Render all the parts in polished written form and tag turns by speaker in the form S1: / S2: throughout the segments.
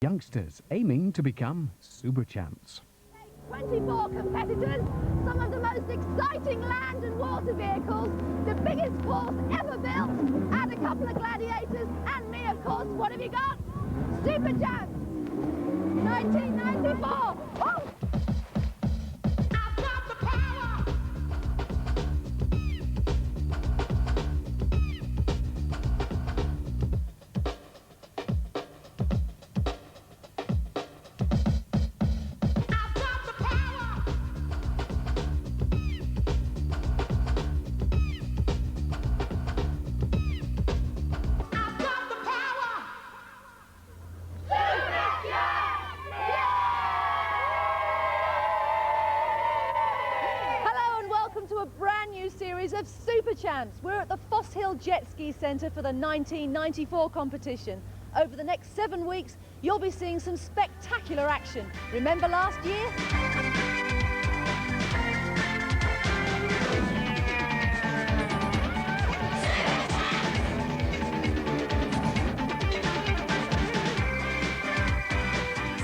S1: Youngsters aiming to become Superchamps.
S2: 24 competitors, some of the most exciting land and water vehicles, the biggest course ever built, and a couple of gladiators, and me, of course. What have you got? Superchamps 1994. Oh! Series of Superchamps. We're at the Foss Hill Jet Ski Centre for the 1994 competition. Over the next 7 weeks, you'll be seeing some spectacular action. Remember last year?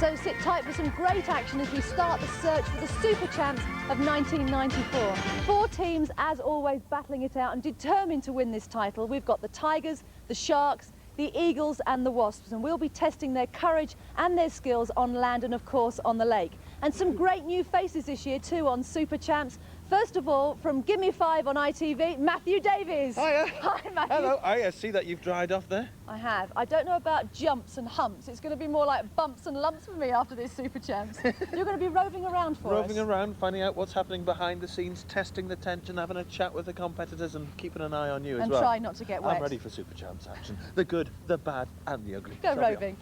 S2: So sit tight for some great action as we start the search for the Superchamps of 1994. 4 teams, as always, battling it out and determined to win this title. We've got the Tigers, the Sharks, the Eagles and the Wasps, and we'll be testing their courage and their skills on land and, of course, on the lake. And some great new faces this year, too, on Superchamps. First of all, from Gimme 5 on ITV, Matthew Davies.
S3: Hiya.
S2: Hi, Matthew.
S3: Hello. I see that you've dried off there.
S2: I have. I don't know about jumps and humps. It's going to be more like bumps and lumps for me after this Superchamps. You're going to be roving around for us.
S3: Roving around, finding out what's happening behind the scenes, testing the tension, having a chat with the competitors and keeping an eye on you as well.
S2: And try not to get wet.
S3: I'm ready for Superchamps action. The good, the bad and the ugly.
S2: Go roving.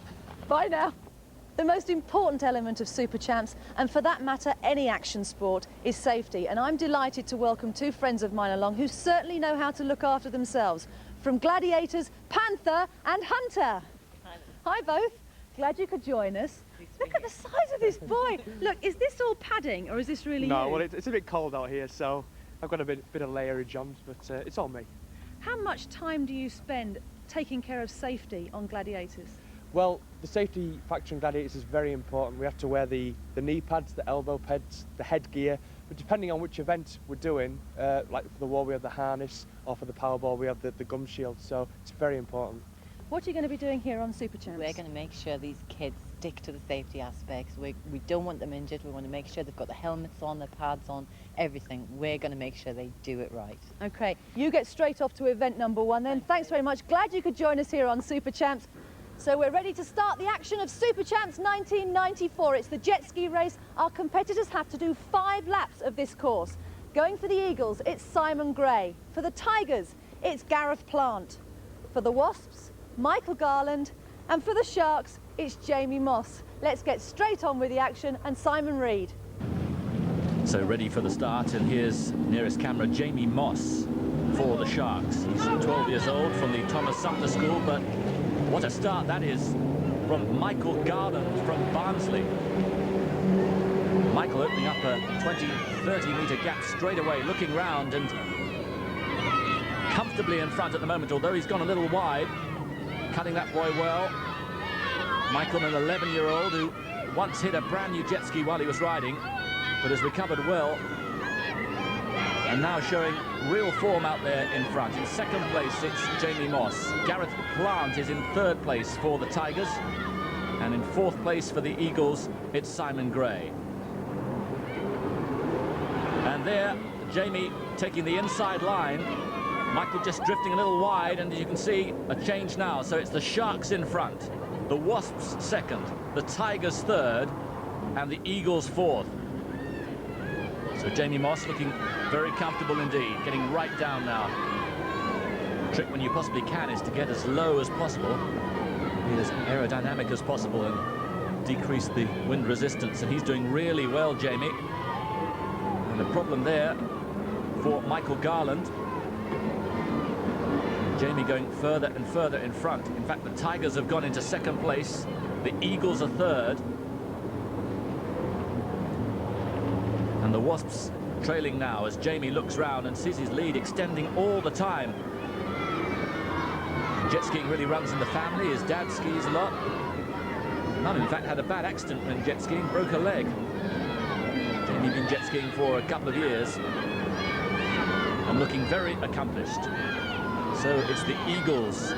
S2: Bye now. The most important element of Superchamps, and for that matter any action sport, is safety, and I'm delighted to welcome 2 friends of mine along who certainly know how to look after themselves. From Gladiators, Panther and Hunter. Hi both. Glad you could join us. Look at the size of this boy. Look, is this all padding or is this really
S4: No,
S2: you?
S4: well it's a bit cold out here, so I've got a bit of layerage on, but it's all me.
S2: How much time do you spend taking care of safety on Gladiators?
S4: Well, the safety factor in Gladiators is very important. We have to wear the knee pads, the elbow pads, the headgear, but depending on which event we're doing, like for the wall we have the harness, or for the Powerball we have the gum shield, so it's very important.
S2: What are you going to be doing here on Superchamps?
S5: We're going to make sure these kids stick to the safety aspects. We don't want them injured. We want to make sure they've got the helmets on, the pads on, everything. We're going to make sure they do it right.
S2: OK, you get straight off to event number 1 then. Thanks very much. Glad you could join us here on Superchamps. So we're ready to start the action of Superchamps 1994. It's the jet ski race. Our competitors have to do 5 laps of this course. Going for the Eagles, it's Simon Gray. For the Tigers, it's Gareth Plant. For the Wasps, Michael Garland. And for the Sharks, it's Jamie Moss. Let's get straight on with the action and Simon Reed.
S6: So ready for the start, and here's nearest camera Jamie Moss for the Sharks. He's 12 years old from the Thomas Sumter School, but what a start that is from Michael Garland from Barnsley. Michael opening up a 20-30 metre gap straight away, looking round and comfortably in front at the moment, although he's gone a little wide. Cutting that boy well. Michael, an 11-year-old who once hit a brand new jet ski while he was riding, but has recovered well. And now showing real form out there in front. In second place, it's Jamie Moss. Gareth Plant is in third place for the Tigers. And in fourth place for the Eagles, it's Simon Gray. And there, Jamie taking the inside line. Michael just drifting a little wide, and as you can see, a change now. So it's the Sharks in front, the Wasps second, the Tigers third, and the Eagles fourth. So Jamie Moss looking very comfortable indeed, getting right down now. The trick when you possibly can is to get as low as possible, be as aerodynamic as possible and decrease the wind resistance, and he's doing really well, Jamie. And the problem there for Michael Garland, Jamie going further and further in front. In fact, the Tigers have gone into second place, the Eagles are third, and the Wasps trailing now as Jamie looks round and sees his lead extending all the time. Jet skiing really runs in the family. His dad skis a lot. Mum, in fact, had a bad accident when jet skiing, broke her leg. Jamie's been jet skiing for a couple of years and looking very accomplished. So it's the Eagles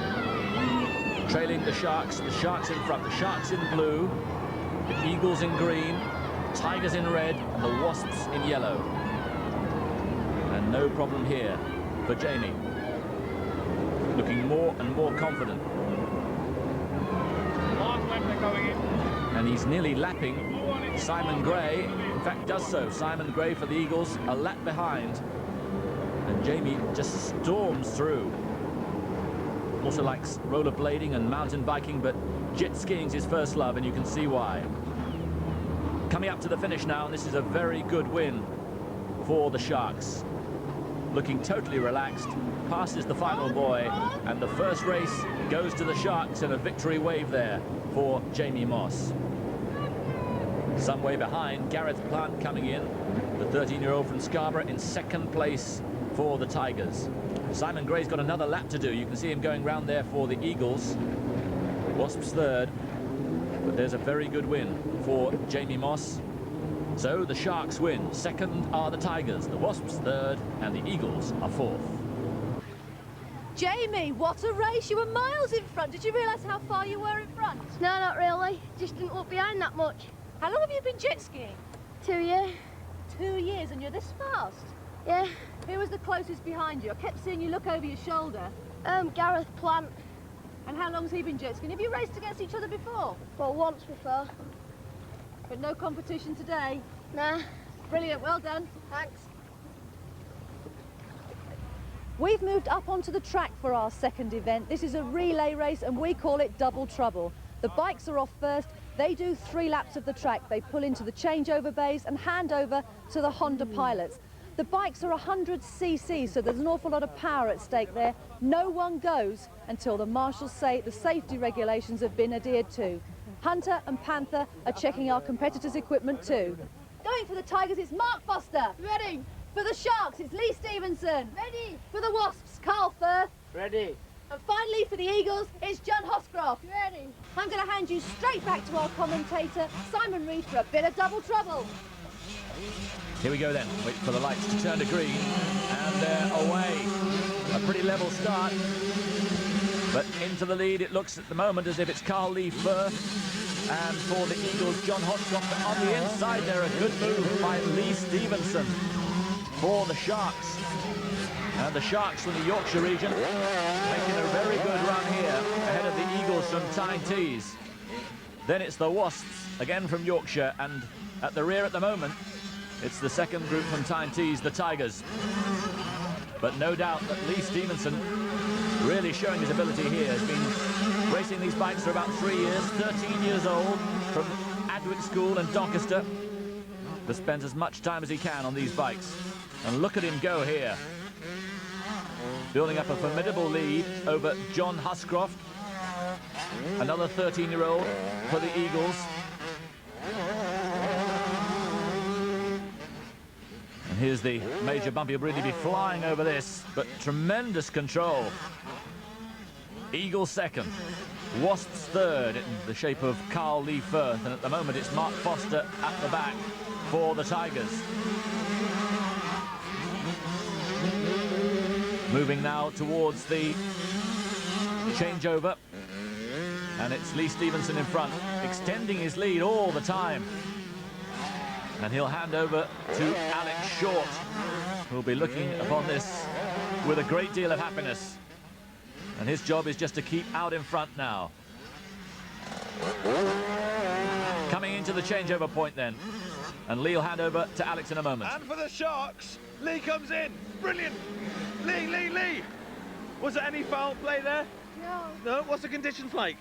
S6: trailing the Sharks in front, the Sharks in blue, the Eagles in green, Tigers in red, and the Wasps in yellow. And no problem here for Jamie. Looking more and more confident. And he's nearly lapping Simon Gray. In fact, does so. Simon Gray for the Eagles, a lap behind. And Jamie just storms through. Also likes rollerblading and mountain biking, but jet skiing's his first love, and you can see why. Coming up to the finish now, and this is a very good win for the Sharks. Looking totally relaxed, passes the final boy, and the first race goes to the Sharks, and a victory wave there for Jamie Moss. Some way behind, Gareth Plant coming in, the 13-year-old from Scarborough, in second place for the Tigers. Simon Gray's got another lap to do. You can see him going round there for the Eagles. Wasps third, but there's a very good win for Jamie Moss. So the Sharks win. Second are the Tigers, the Wasps third, and the Eagles are fourth.
S2: Jamie, what a race. You were miles in front. Did you realise how far you were in front?
S7: No, not really. Just didn't look behind that much.
S2: How long have you been jet skiing?
S7: 2 years.
S2: 2 years, and you're this fast?
S7: Yeah.
S2: Who was the closest behind you? I kept seeing you look over your shoulder.
S7: Gareth Plant.
S2: And how long's he been jet skiing? Have you raced against each other before?
S7: Well, once before.
S2: But no competition today?
S7: Nah.
S2: Brilliant, well done.
S7: Thanks.
S2: We've moved up onto the track for our second event. This is a relay race and we call it Double Trouble. The bikes are off first. They do 3 laps of the track. They pull into the changeover bays and hand over to the Honda pilots. The bikes are 100cc, so there's an awful lot of power at stake there. No one goes until the marshals say the safety regulations have been adhered to. Hunter and Panther are checking our competitors' equipment too. Going for the Tigers, it's Mark Foster.
S7: Ready.
S2: For the Sharks, it's Lee Stevenson.
S7: Ready.
S2: For the Wasps, Carl Firth.
S4: Ready.
S2: And finally, for the Eagles, it's John Hoscroft.
S7: Ready.
S2: I'm going to hand you straight back to our commentator, Simon Reed, for a bit of double trouble.
S6: Here we go then. Wait for the lights to turn to green, and they're away. A pretty level start, but into the lead it looks at the moment as if it's Carl Lee Firth, and for the Eagles, John Hoscroft. On the inside there, a good move by Lee Stevenson for the Sharks. And the Sharks from the Yorkshire region making a very good run here ahead of the Eagles from Tyne Tees. Then it's the Wasps again from Yorkshire, and at the rear at the moment it's the second group from Tyne Tees, the Tigers. But no doubt that Lee Stevenson really showing his ability here. Has been racing these bikes for about 3 years, 13 years old, from Adwick School in Doncaster. But spends as much time as he can on these bikes. And look at him go here. Building up a formidable lead over John Huscroft, another 13-year-old for the Eagles. And here's the major bump. He'll really be flying over this, but tremendous control. Eagles second, Wasps third in the shape of Carl Lee Firth, and at the moment it's Mark Foster at the back for the Tigers. Moving now towards the changeover, and it's Lee Stevenson in front, extending his lead all the time. And he'll hand over to Alex Short, who'll be looking upon this with a great deal of happiness. And his job is just to keep out in front now. Coming into the changeover point then. And Lee will hand over to Alex in a moment.
S3: And for the Sharks, Lee comes in. Brilliant. Lee. Was there any foul play there?
S7: No.
S3: No? What's the conditions like?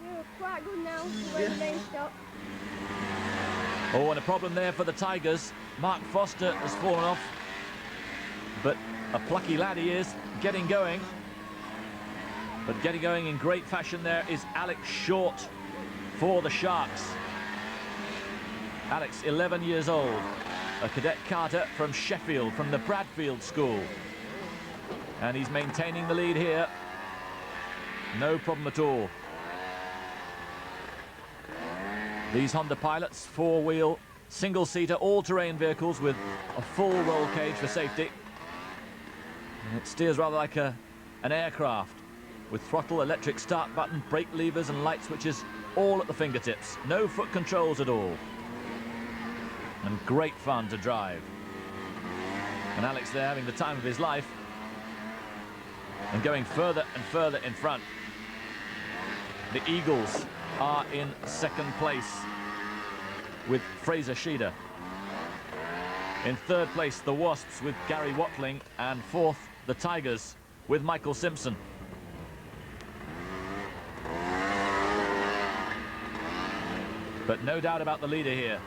S7: You're quite good now. The way the main stop.
S6: Oh, and a problem there for the Tigers. Mark Foster has fallen off. But a plucky lad he is, getting going. But getting going in great fashion there is Alex Short for the Sharks. Alex, 11 years old, a cadet carter from Sheffield, from the Bradfield School. And he's maintaining the lead here. No problem at all. These Honda Pilots, four-wheel, single-seater, all-terrain vehicles with a full roll cage for safety. And it steers rather like an aircraft, with throttle, electric start button, brake levers and light switches all at the fingertips. No foot controls at all. And great fun to drive. And Alex there having the time of his life and going further and further in front. The Eagles are in second place with Fraser Sheeder. In third place, the Wasps with Gary Watling, and fourth, the Tigers with Michael Simpson. But no doubt about the leader here.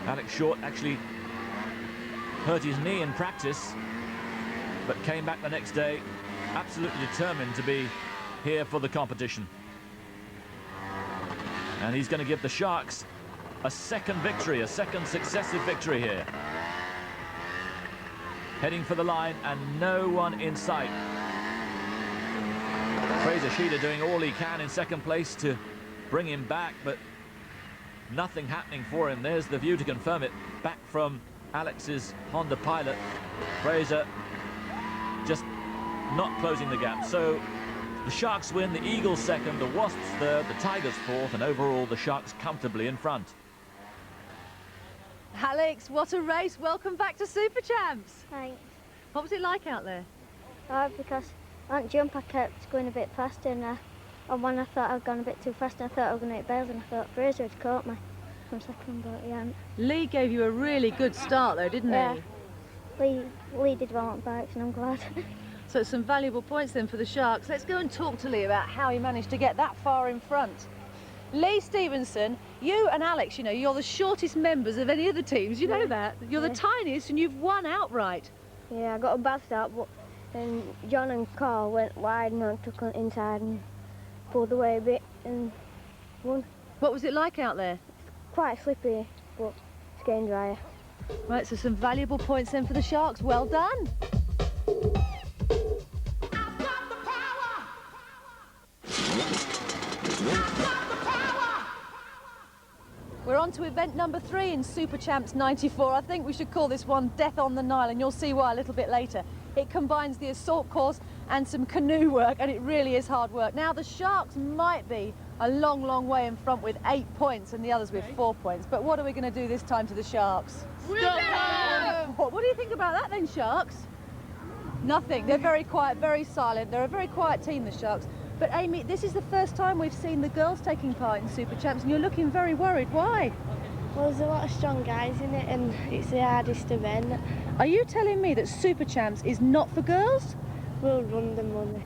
S6: Alex Short actually hurt his knee in practice, but came back the next day absolutely determined to be here for the competition. And he's going to give the Sharks a second victory, a second successive victory here. Heading for the line and no one in sight. Fraser Sheeder doing all he can in second place to bring him back, but nothing happening for him. There's the view to confirm it. Back from Alex's Honda Pilot. Fraser just not closing the gap. So the Sharks win, the Eagles second, the Wasps third, the Tigers fourth, and overall the Sharks comfortably in front.
S2: Alex, what a race. Welcome back to Superchamps.
S7: Thanks.
S2: What was it like out there?
S7: Because on jump I kept going a bit faster, and when I thought I'd gone a bit too fast, I thought I was going to hit Bales, and I thought Fraser had caught me from second, but he hadn't.
S2: Lee gave you a really good start though, didn't he?
S7: Lee did well on bikes, and I'm glad.
S2: So some valuable points then for the Sharks. Let's go and talk to Lee about how he managed to get that far in front. Lee Stevenson, you and Alex, you know, you're the shortest members of any of the teams, you know that? You're the tiniest and you've won outright.
S7: Yeah, I got a bad start, but then John and Carl went wide and I took it inside and pulled away a bit and won.
S2: What was it like out there?
S7: Quite slippery, but it's getting drier.
S2: Right, so some valuable points then for the Sharks. Well done. We're on to event number 3 in Superchamps 94. I think we should call this one Death on the Nile, and you'll see why a little bit later. It combines the assault course and some canoe work, and it really is hard work. Now, the Sharks might be a long, long way in front with 8 points and the others with 4 points. But what are we going to do this time to the Sharks? What do you think about that then, Sharks? Nothing. They're very quiet, very silent. They're a very quiet team, the Sharks. But Amy, this is the first time we've seen the girls taking part in Superchamps, and you're looking very worried. Why?
S7: Well, there's a lot of strong guys in it, and it's the hardest event.
S2: Are you telling me that Superchamps is not for girls?
S7: We'll run the money.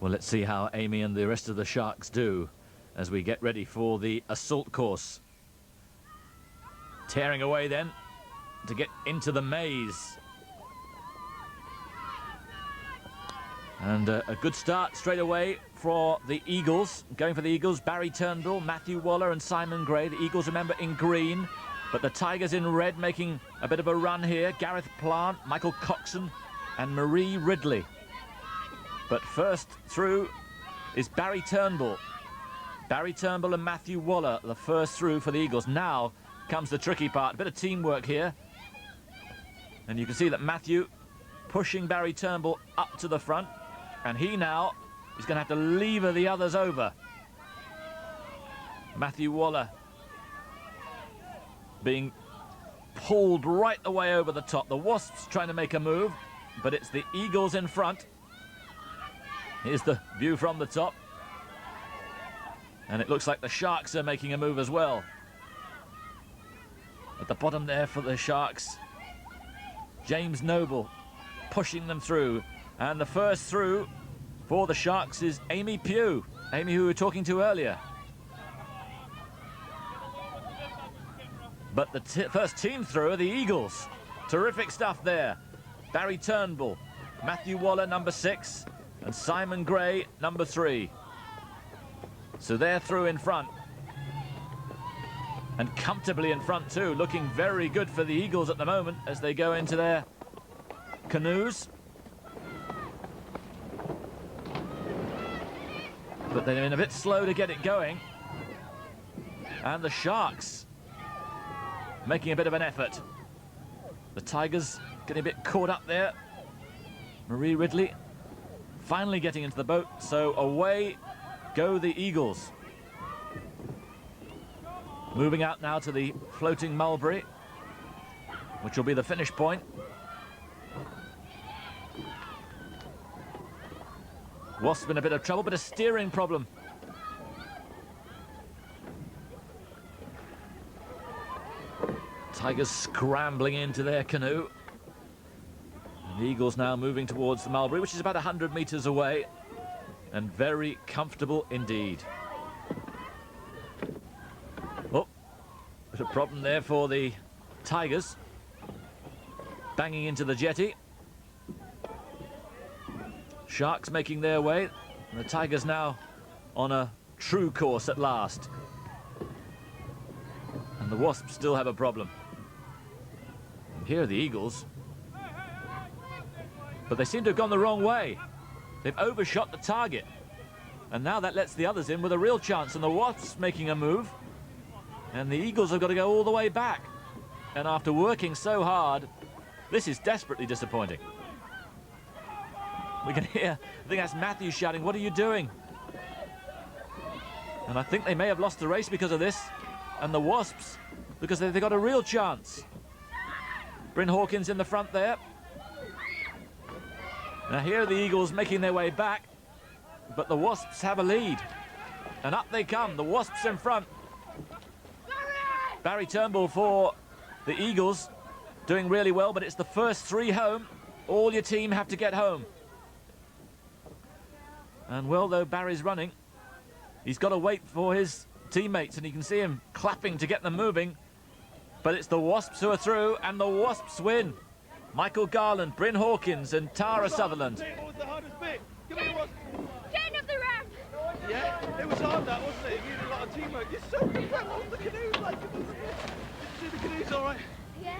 S6: Well, let's see how Amy and the rest of the Sharks do as we get ready for the assault course. Tearing away then to get into the maze. And a good start straight away for the Eagles. Going for the Eagles, Barry Turnbull, Matthew Waller and Simon Gray. The Eagles, remember, in green, but the Tigers in red, making a bit of a run here. Gareth Plant, Michael Coxon and Marie Ridley. But first through is Barry Turnbull. Barry Turnbull and Matthew Waller, the first through for the Eagles. Now comes the tricky part, a bit of teamwork here. And you can see that Matthew pushing Barry Turnbull up to the front. And he now is going to have to lever the others over. Matthew Waller being pulled right the way over the top. The Wasps trying to make a move, but it's the Eagles in front. Here's the view from the top. And it looks like the Sharks are making a move as well. At the bottom there for the Sharks, James Noble pushing them through. And the first through for the Sharks is Amy Pugh. Amy, who we were talking to earlier. But the first team through are the Eagles. Terrific stuff there. Barry Turnbull, Matthew Waller, number 6, and Simon Gray, number 3. So they're through in front. And comfortably in front too, looking very good for the Eagles at the moment as they go into their canoes. but they've been a bit slow to get it going. And the Sharks making a bit of an effort. The Tigers getting a bit caught up there. Marie Ridley finally getting into the boat, so away go the Eagles. Moving out now to the floating Mulberry, which will be the finish point. Wasps in a bit of trouble, but a steering problem. Tigers scrambling into their canoe. And the Eagles now moving towards the Mulberry, which is about 100 meters away, and very comfortable indeed. Oh, there's a problem there for the Tigers. Banging into the jetty. Sharks making their way, and the Tigers now on a true course at last. And the Wasps still have a problem. And here are the Eagles. But they seem to have gone the wrong way. They've overshot the target. And now that lets the others in with a real chance, and the Wasps making a move. And the Eagles have got to go all the way back. And after working so hard, this is desperately disappointing. We can hear, I think that's Matthew shouting, "What are you doing?" And I think they may have lost the race because of this. And the Wasps, because they've got a real chance. Bryn Hawkins in the front there. Now here are the Eagles making their way back, but the Wasps have a lead. And up they come, the Wasps in front. Barry Turnbull for the Eagles, doing really well, but it's the first three home. All your team have to get home. And well, though Barry's running, he's got to wait for his teammates, and you can see him clapping to get them moving. But it's the Wasps who are through, and the Wasps win. Michael Garland, Bryn Hawkins, and Tara Sutherland.
S3: What was the hardest bit? Give me one.
S7: Getting up the ramp.
S3: Yeah, it was hard, that, wasn't it? It needed a lot of teamwork. You're so good on the canoes, like it was. Did you see the canoes all right?
S7: Yeah,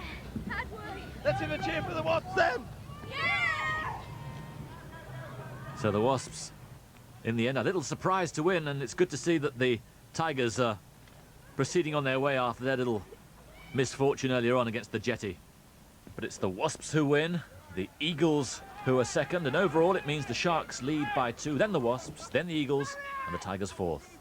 S7: hard work.
S3: Let's have a cheer for the Wasps then.
S7: Yeah!
S6: So the Wasps, in the end, a little surprised to win, and it's good to see that the Tigers are proceeding on their way after their little misfortune earlier on against the jetty. But it's the Wasps who win, the Eagles who are second, and overall it means the Sharks lead by 2, then the Wasps, then the Eagles, and the Tigers fourth.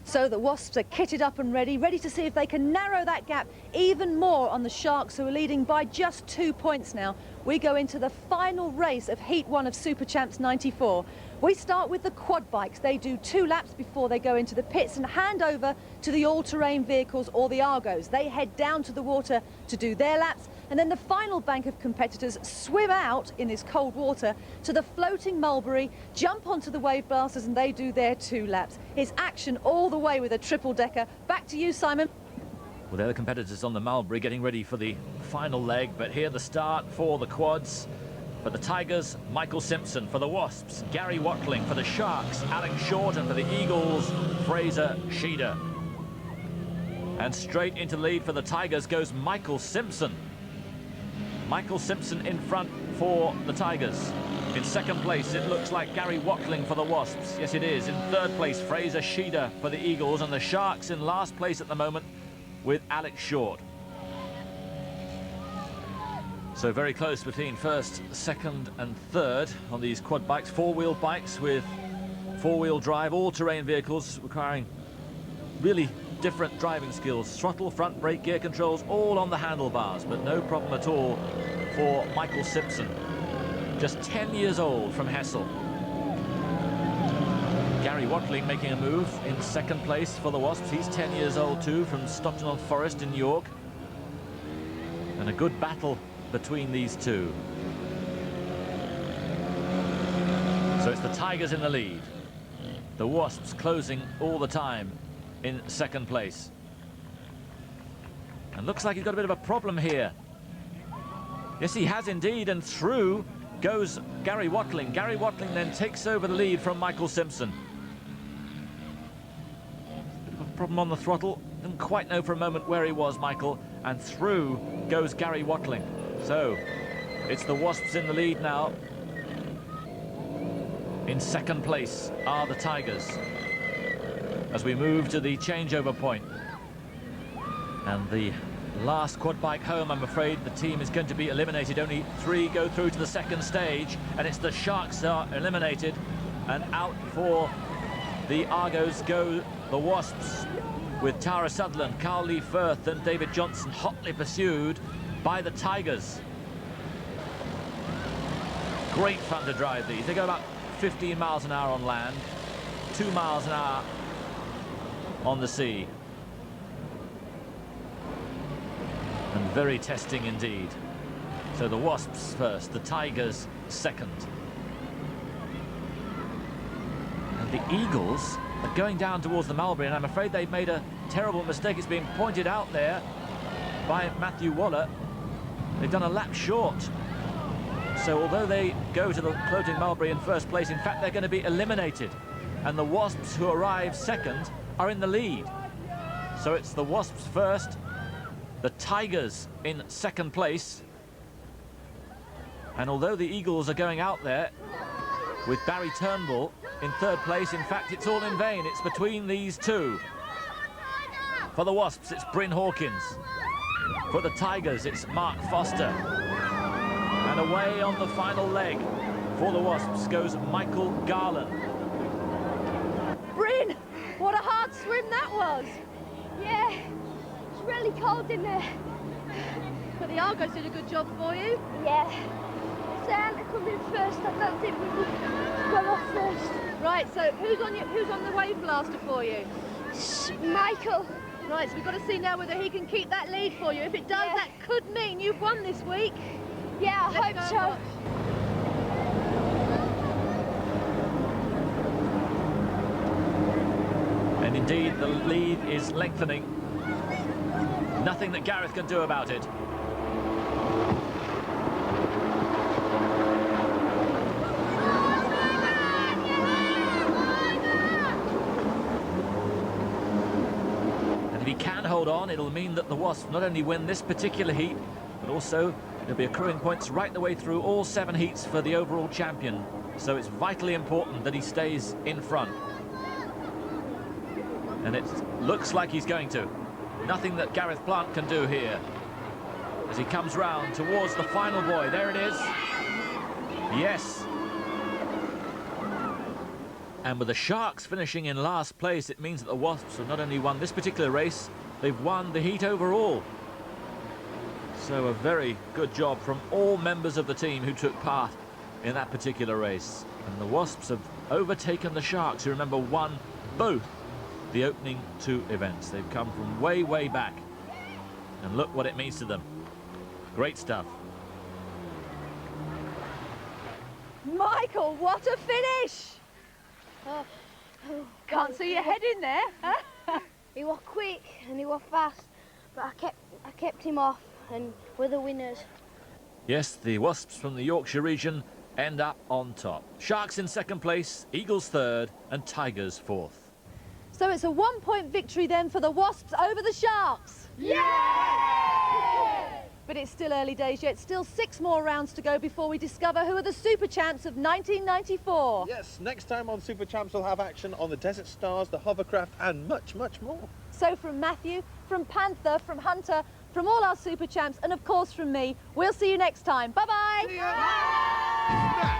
S2: So the Wasps are kitted up and ready to see if they can narrow that gap even more on the Sharks, who are leading by just 2 points now. We go into the final race of Heat 1 of Superchamps 94. We start with the quad bikes. They do 2 laps before they go into the pits and hand over to the all-terrain vehicles, or the Argos. They head down to the water to do their laps, and then the final bank of competitors swim out in this cold water to the floating Mulberry, jump onto the wave blasters, and they do their 2 laps. It's action all the way with a triple-decker. Back to you, Simon.
S6: Well, they're the competitors on the Mulberry getting ready for the final leg, but here the start for the quads. For the Tigers, Michael Simpson. For the Wasps, Gary Watling. For the Sharks, Alex Short. And for the Eagles, Fraser Sheeder. And straight into the lead for the Tigers goes Michael Simpson. Michael Simpson in front for the Tigers. In second place, it looks like Gary Watling for the Wasps. Yes, it is. In third place, Fraser Sheeder for the Eagles. And the Sharks in last place at the moment with Alex Short. So very close between first, second and third on these quad bikes, 4-wheel bikes with 4-wheel drive, all-terrain vehicles requiring really different driving skills. Throttle, front brake, gear controls, all on the handlebars, but no problem at all for Michael Simpson. Just 10 years old from Hessel. Gary Watling making a move in second place for the Wasps. He's 10 years old too, from Stockton-on-Forest in York. And a good battle between these two. So it's the Tigers in the lead. The Wasps closing all the time in second place. And looks like he's got a bit of a problem here. Yes, he has indeed, and through goes Gary Watling. Gary Watling then takes over the lead from Michael Simpson. Bit of a problem on the throttle. Didn't quite know for a moment where he was, Michael. And through goes Gary Watling. So it's the Wasps in the lead now. In second place are the Tigers. As we move to the changeover point. And the last quad bike home, I'm afraid the team is going to be eliminated. Only 3 go through to the second stage, and it's the Sharks are eliminated, and out for the Argos go the Wasps, with Tara Sutherland, Carl Lee Firth and David Johnson hotly pursued by the Tigers. Great fun to drive these. They go about 15 miles an hour on land, 2 miles an hour on the sea. And very testing indeed. So the Wasps first, the Tigers second. And the Eagles are going down towards the Mulberry, and I'm afraid they've made a terrible mistake. It's been pointed out there by Matthew Waller. They've done a lap short. So although they go to the floating Mulberry in first place, in fact they're going to be eliminated. And the Wasps, who arrive second, are in the lead. So it's the Wasps first, the Tigers in second place. And although the Eagles are going out there with Barry Turnbull in third place, in fact it's all in vain. It's between these two. For the Wasps it's Bryn Hawkins. For the Tigers it's Mark Foster. And away on the final leg for the Wasps goes Michael Garland.
S2: Bryn, what a hard swim that was.
S7: Yeah, it's really cold in there.
S2: But the Argos did a good job for you.
S7: Yeah. If they hadn't come in first, I don't think we would go off first.
S2: Right, so who's on the wave blaster for you?
S7: Michael.
S2: Right, so we've got to see now whether he can keep that lead for you. If it does, that could mean you've won this week.
S7: Yeah, I hope so.
S6: And indeed, the lead is lengthening. Nothing that Gareth can do about it. And if he can hold on, it'll mean that the Wasps not only win this particular heat, but also it'll be accruing points right the way through all 7 heats for the overall champion. So it's vitally important that he stays in front. And it looks like he's going to. Nothing that Gareth Plant can do here. As he comes round towards the final buoy. There it is. Yes. And with the Sharks finishing in last place, it means that the Wasps have not only won this particular race, they've won the heat overall. So a very good job from all members of the team who took part in that particular race. And the Wasps have overtaken the Sharks, who, remember, won both the opening 2 events. They've come from way, way back. And look what it means to them. Great stuff.
S2: Michael, what a finish! Can't see your head in there. Huh?
S7: He was quick and he was fast, but I kept him off, and we're the winners.
S6: Yes, the Wasps from the Yorkshire region end up on top. Sharks in second place, Eagles third, and Tigers fourth.
S2: So it's a 1-point victory then for the Wasps over the Sharks. Yeah! But it's still early days yet. Still 6 more rounds to go before we discover who are the Super Champs of 1994.
S3: Yes, next time on Super Champs we'll have action on the Desert Stars, the hovercraft and much, much more.
S2: So from Matthew, from Panther, from Hunter, from all our Super Champs, and of course from me, we'll see you next time. Bye-bye.
S3: See ya.